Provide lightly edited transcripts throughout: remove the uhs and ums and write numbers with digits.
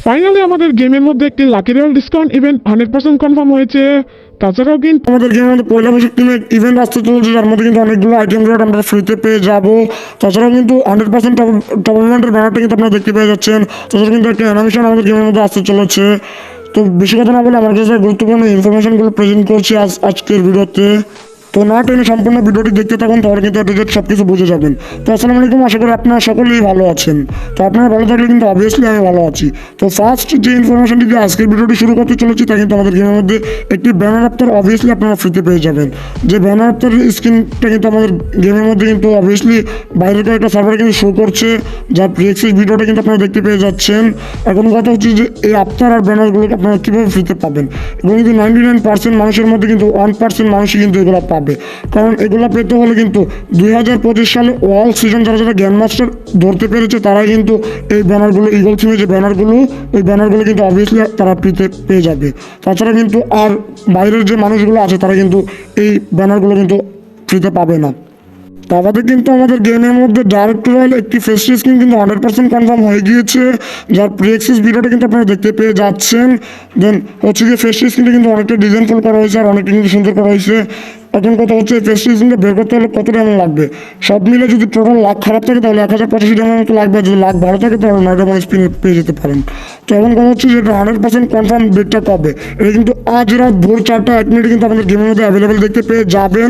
Finally আমাদের গেমের মধ্যে একটি lucky royal discount event 100% confirm হয়েছে। তাছাড়াও কিন্তু আমাদের গেমের মধ্যে পয়লা বৈশাখ টিমে ইভেন্ট আসতে চলেছে, যার মধ্যে কিন্তু অনেকগুলো আইটেম রেট আমরা ফ্রিতে পেয়ে যাবো। তাছাড়াও কিন্তু 100% টপ ইভেন্টের ব্যানারটা কিন্তু আপনারা দেখতে পেয়ে যাচ্ছেন। তাছাড়া কিন্তু একটা অ্যানিমেশন আমাদের গেমের মধ্যে আসতে চলেছে। তো বেশি কথা না বলে আমার কাছে গুরুত্বপূর্ণ ইনফরমেশনগুলো প্রেজেন্ট করছি আজকের ভিডিওতে। তো না টেনে সম্পূর্ণ ভিডিওটি দেখতে থাকুন, তাহলে কিন্তু ডিটেলস সব কিছু বুঝে যাবেন। তো আসসালামু আলাইকুম, আশা করি আপনারা সকলেই ভালো আছেন। তো আপনারা ভালো থাকলে কিন্তু অবভিয়াসলি আমি ভালো আছি। তো ফার্স্ট যে ইনফরমেশনটি দিয়ে আজকের ভিডিওটি শুরু করতে চলেছি, তা কিন্তু আমাদের গেমের মধ্যে একটি ব্যানার আফতার অবভিয়াসলি আপনারা ফ্রিতে পেয়ে যাবেন। যে ব্যানার আফতার স্ক্রিনটা কিন্তু আমাদের গেমের মধ্যে কিন্তু অবভিয়াসলি বাইরের একটা সার্ভারে কিন্তু শো করছে, যার প্রিএক্সেস ভিডিওটা কিন্তু আপনারা দেখতে পেয়ে যাচ্ছেন। এখন কথা হচ্ছে যে এই আফতার আর ব্যানারগুলোকে আপনারা কীভাবে ফ্রিতে পাবেন, এবং কিন্তু 99% মানুষের মধ্যে কিন্তু 1% মানুষই কিন্তু এগুলো পাবে। কারণ এগুলো পেতে হলে কিন্তু 2025 সালে অল সিজন যারা যারা গ্র্যান্ড মাস্টার ধরতে পেরেছে তারাই কিন্তু এই ব্যানারগুলো, ইগল থিমে যে ব্যানারগুলো, ওই ব্যানারগুলো কিন্তু অবভিয়াসলি তারা পেয়ে যাবে। তাছাড়া কিন্তু আর বাইরের যে মানুষগুলো আছে তারা কিন্তু এই ব্যানারগুলো কিন্তু ফ্রিতে পাবে না। তারপরে কিন্তু আমাদের গেমের মধ্যে ডাইরেক্ট রয়্যাল একটি ফেস্টিভ স্কিন কিন্তু 100% কনফার্ম হয়ে গিয়েছে, যার প্রিএক্সেস ভিডিওটা কিন্তু আপনারা দেখতে পেয়ে যাচ্ছেন। দেন হচ্ছে যে ফেস্টিভ স্কিনটা কিন্তু অনেকটা ডিজাইনফুল করা হয়েছে আর অনেকটা কিন্তু সুন্দর করা হয়েছে। এখন কথা হচ্ছে ফেস্টিভ স্কিনটা বের করতে হলে কত টাকা লাগবে। সব মিলে যদি টোটাল লাখ খারাপ থাকে তাহলে 1085 টাকার মতো লাগবে, যদি লাখ ভালো থাকে তাহলে 9 স্পিন পেয়ে যেতে পারেন। তো এখন কথা হচ্ছে যে 100% কনফার্ম ডেটটা কবে, এটা কিন্তু আজ রাত ভোর 4:01 কিন্তু আমাদের গেমের মধ্যে অ্যাভেলেবেল দেখতে পেয়ে যাবেন।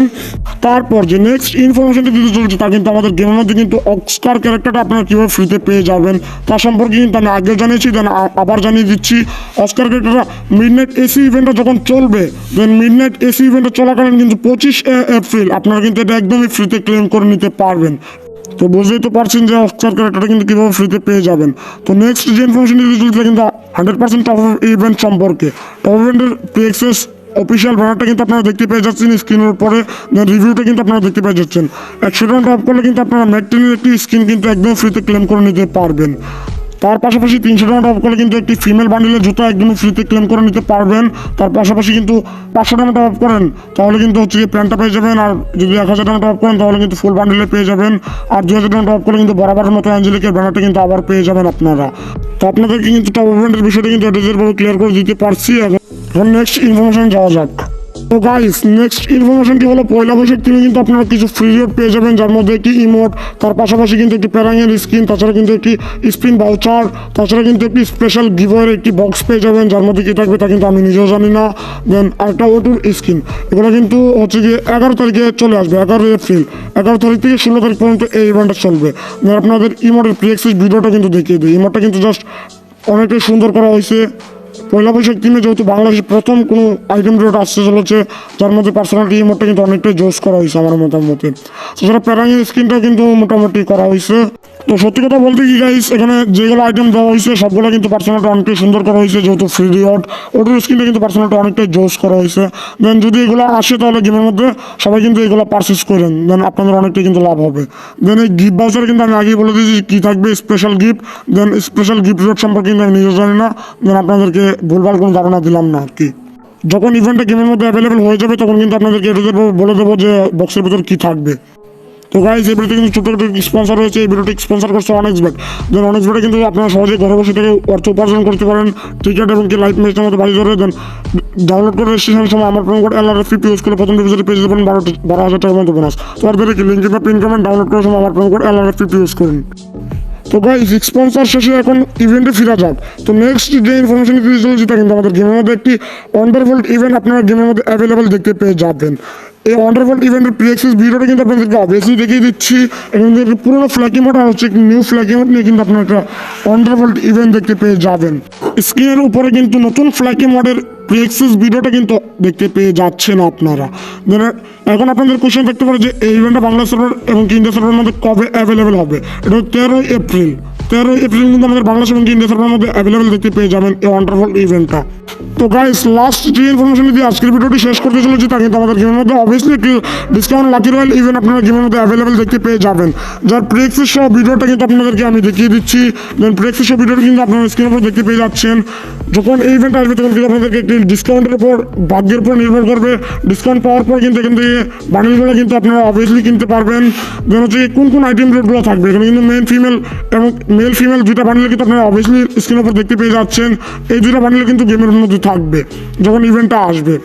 তারপর যে নেক্সট ইনফরমেশনটা দিতে চলছে তা কিন্তু আমাদের গেমের মধ্যে কিন্তু অস্কার ক্যারেক্টারটা আপনারা কীভাবে ফ্রিতে পেয়ে যাবেন তার সম্পর্কে কিন্তু আমি আগে জানিয়েছি, দেন আবার জানিয়ে দিচ্ছি। অস্কার ক্যারেক্টারটা মিডনাইট এসি ইভেন্টটা যখন চলবে, দেন মিডনাইট এসি ইভেন্টটা চলাকালীন কিন্তু 25 এপ্রিল আপনারা কিন্তু এটা একদমই ফ্রিতে ক্লেম করে নিতে পারবেন। তো বুঝতেই তো পারছেন যে অস্কার ক্যারেক্টারটা কিন্তু কীভাবে ফ্রিতে পেয়ে যাবেন। তো নেক্সট যে ইনফরমেশন দিতে চলছে কিন্তু 100% টপ ইভেন্ট সম্পর্কে। টপ ইভেন্টের প্রিএক্সেস অফিসিয়াল ব্যানারটা কিন্তু আপনারা দেখতে পেয়ে যাচ্ছেন স্ক্রিনের উপরে, রিভিউটা কিন্তু আপনারা দেখতে পেয়ে যাচ্ছেন। 100 টাকা টপ করলে কিন্তু আপনারা ম্যাকটেনের একটি স্কিন কিন্তু একদম ফ্রিতে ক্লেম করে নিতে পারবেন। তার পাশাপাশি 300 টাকা টপ করলে কিন্তু একটি ফিমেল বান্ডেলের জুতা একদমই ফ্রিতে ক্লেম করে নিতে পারবেন। তার পাশাপাশি কিন্তু 500 টাকা টপ করেন তাহলে কিন্তু হচ্ছে যে প্যান্টটা পেয়ে যাবেন, আর যদি 1000 টাকা টপ করেন তাহলে কিন্তু ফুল বান্ডেলে পেয়ে যাবেন, আর 2000 টাকা টপ করলে কিন্তু বরাবরের মতো অ্যাঞ্জেলিকের ব্যানারটা কিন্তু আবার পেয়ে যাবেন আপনারা। তো আপনাদেরকে কিন্তু টপ ইভেন্টের বিষয়টা কিন্তু ডিটেইলসভাবে ক্লিয়ার করে দিতে পারছি। এখন নেক্সট ইনফরমেশন যাওয়া যাক। তো গাইস, নেক্সট ইনফরমেশনটি হলো পয়লা বৈশাখ থেকে কিন্তু আপনারা কিছু ফ্রি রিওয়ার্ড পেয়ে যাবেন, যার মধ্যে একটি ইমোট, তার পাশাপাশি কিন্তু একটি প্যারাঙের স্কিন, তাছাড়া কিন্তু একটি স্পিন ভাউচার, তাছাড়া কিন্তু একটি স্পেশাল গিভারের একটি বক্স পেয়ে যাবেন, যার মধ্যে কী থাকবে তা কিন্তু আমি নিজেও জানি না। দেন আরেকটা ওটুর স্কিন, এগুলো কিন্তু হচ্ছে গিয়ে 11 তারিখে চলে আসবে, 11 এপ্রিল। 11 তারিখ থেকে 16 তারিখ পর্যন্ত এই ইভেন্টটা চলবে। আপনাদের ইমোটের প্রিএক্সেস ভিডিওটা কিন্তু দেখিয়ে দিই। ইমোটটা কিন্তু জাস্ট অনেকটাই সুন্দর করা হয়েছে। পয়লা বৈশাখ দিনে যেহেতু বাংলাদেশের প্রথম কোনো আইটেম রেট আসতে চলেছে, যার মধ্যে পার্সোনালিটি ইমোটটা কিন্তু অনেকটাই জোস করা হয়েছে আমার মোটামুটি। তাছাড়া প্যারাঙের স্ক্রিনটাও কিন্তু মোটামুটি করা হয়েছে। তো সত্যি কথা বলতে কি গাইস, এখানে যেগুলো আইটেম দেওয়া হয়েছে সবগুলো কিন্তু পার্সোনালিটি অনেকটাই সুন্দর করা হয়েছে, যেহেতু ফ্রি রিওয়ার্ড। ওটার স্ক্রিনটা কিন্তু পার্সোনালিটি অনেকটাই জোস করা হয়েছে। দেন যদি এগুলো আসে তাহলে গেমের মধ্যে সবাই কিন্তু এগুলো পারচেস করেন, দেন আপনাদের অনেকটাই কিন্তু লাভ হবে। দেন এই গিফট ভাউচার কিন্তু আমি আগেই বলে দিয়েছি কী থাকবে, স্পেশাল গিফট। দেন স্পেশাল গিফট রেট সম্পর্কে কিন্তু আমি নিজেও জানি না, দেন আপনাদেরকে ভুলভাল কোনো ধারণা দিলাম না আর কি। যখন ইভেন্টটা গেমের মধ্যে অ্যাভেলেবেল হয়ে যাবে তখন কিন্তু আপনাদেরকে এটা বলে দেবো যে বক্সের ভিতর কী থাকবে। তো গাইস, এই ভিডিওতে কিন্তু ছোটো স্পন্সর হয়েছে, এই ভিডিওটি স্পন্সর করছে অনেক্সবেট। দেন অনেক্সবেটে কিন্তু আপনারা সহজে ঘরে বসে থেকে অর্থ উপার্জন করতে পারেন, টিকিট এবং কি লাইভ ম্যাচের মতো বাড়ি ধরে। দেন ডাউনলোড করে রেজিস্ট্রেশনের সময় আমার প্রোমো কোড LRF50 ইউজ করে প্রথম ডিভিজনে পেয়ে যাবেন 12,000 টাকার মতো বোনাস। তো আর কি লিঙ্ক বা পিন কমেন্ট ডাউনলোড করার সময় আমার প্রোমো কোড LRF50 ইউজ করুন। তো গাইস, স্পন্সর শেষে এখন ইভেন্টে ফিরা যাক। তো নেক্সট যে ইনফরমেশন দিতে চলেছি তা কিন্তু আমাদের গেমের মধ্যে একটি ওয়ান্ডারফুল ইভেন্ট আপনারা গেমের মধ্যে অ্যাভেলেবেল দেখতে পেয়ে যাবেন। এই ওয়ান্ডারফুল ইভেন্টের প্রিএক্সেস ভিডিওটা কিন্তু আপনাদেরকে অবভিয়াসলি দেখিয়ে দিচ্ছি। এখান থেকে পুরোনো ফ্ল্যাকি মোড আর হচ্ছে নিউ ফ্ল্যাকি মোড নিয়ে কিন্তু আপনারা একটা ওয়ান্ডারফুল ইভেন্ট দেখতে পেয়ে যাবেন। স্ক্রিনের উপরে কিন্তু নতুন ফ্ল্যাকি মোডের প্রিএক্সেস ভিডিওটা কিন্তু দেখতে পেয়ে যাচ্ছেন আপনারা। এখন আপনাদের কোয়েশ্চেন দেখতে পারে যে এই ইভেন্টটা বাংলা সার্ভার এবং ইন্ডিয়া সার্ভারের মধ্যে কবে অ্যাভেলেবেল হবে। এটা 13 এপ্রিল। 13 এপ্রিল কিন্তু আমাদের বাংলাদেশ এবং ইন্ডিয়া সার্ভারের মধ্যে অ্যাভেলেবেল দেখতে পেয়ে যাবেন এই ওয়ান্ডারফুল ইভেন্টটা। তো গাইস, লাস্ট যে ইনফরমেশন দিয়ে আজকের ভিডিওটি শেষ করতে চলেছি তা কিন্তু আমাদের গেমের মধ্যে অবভিয়াসলি একটি ডিসকাউন্ট লাকি রয়্যাল ইভেন্ট আপনারা গেমের মধ্যে অ্যাভেলেবেল দেখতে পেয়ে যাবেন, যার প্রিএক্সেস সহ ভিডিওটা কিন্তু আপনাদেরকে আমি দেখিয়ে দিচ্ছি। দেন প্রিএক্সেস সহ ভিডিওটা কিন্তু আপনারা স্ক্রিনের উপর দেখতে পেয়ে যাচ্ছেন। যখন এই ইভেন্ট আসবে তখন কিন্তু আপনাদেরকে একটি ডিসকাউন্টের উপর ভাগ্যের উপর নির্ভর করবে। ডিসকাউন্ট পাওয়ার পর কিন্তু এখান থেকে বান্ডিলগুলো কিন্তু আপনারা অবভিয়াসলি কিনতে পারবেন। দেন হচ্ছে কোন কোন আইটেম রেটগুলো থাকবে এখানে কিন্তু মেল ফিমেল এবং মেল ফিমেল দুইটা বান্ডিল কিন্তু আপনারা অবভিয়াসলি স্ক্রিনের উপর দেখতে পেয়ে যাচ্ছেন। এই দুইটা বান্ডিল কিন্তু গেমের মধ্যে থাকবে যখন ইভেন্টটা আসবে।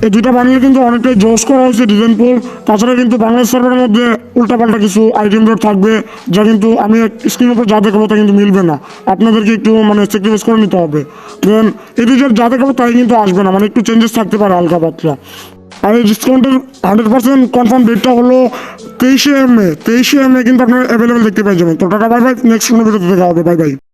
এই দুইটা বান্ডিল কিন্তু অনেকটাই জোস করা হয়েছে ডিজাইন পুল। তাছাড়া কিন্তু বাংলাদেশ সার্ভারের মধ্যে উল্টাপাল্টা কিছু আইটেম রেট থাকবে যা কিন্তু আমি স্ক্রিনের উপর যা দেখাবো তা কিন্তু মিলবে না, আপনাদেরকে একটু মানে স্যাক্রিফাইস করে নিতে হবে। দেন এই দুইটার যা দেখাবো তাই কিন্তু আসবে না, মানে একটু চেঞ্জেস থাকতে পারে হালকা পাতলা। আর এই ডিসকাউন্টের 100% কনফার্ম ডেটটা হলো 23শে মে। 23শে মে কিন্তু আপনারা অ্যাভেলেবেল দেখতে পেয়ে যাবেন। তো টাটা বাই বাই, নেক্সট কোনো ভিডিওতে দেখা হবে, বাই বাই।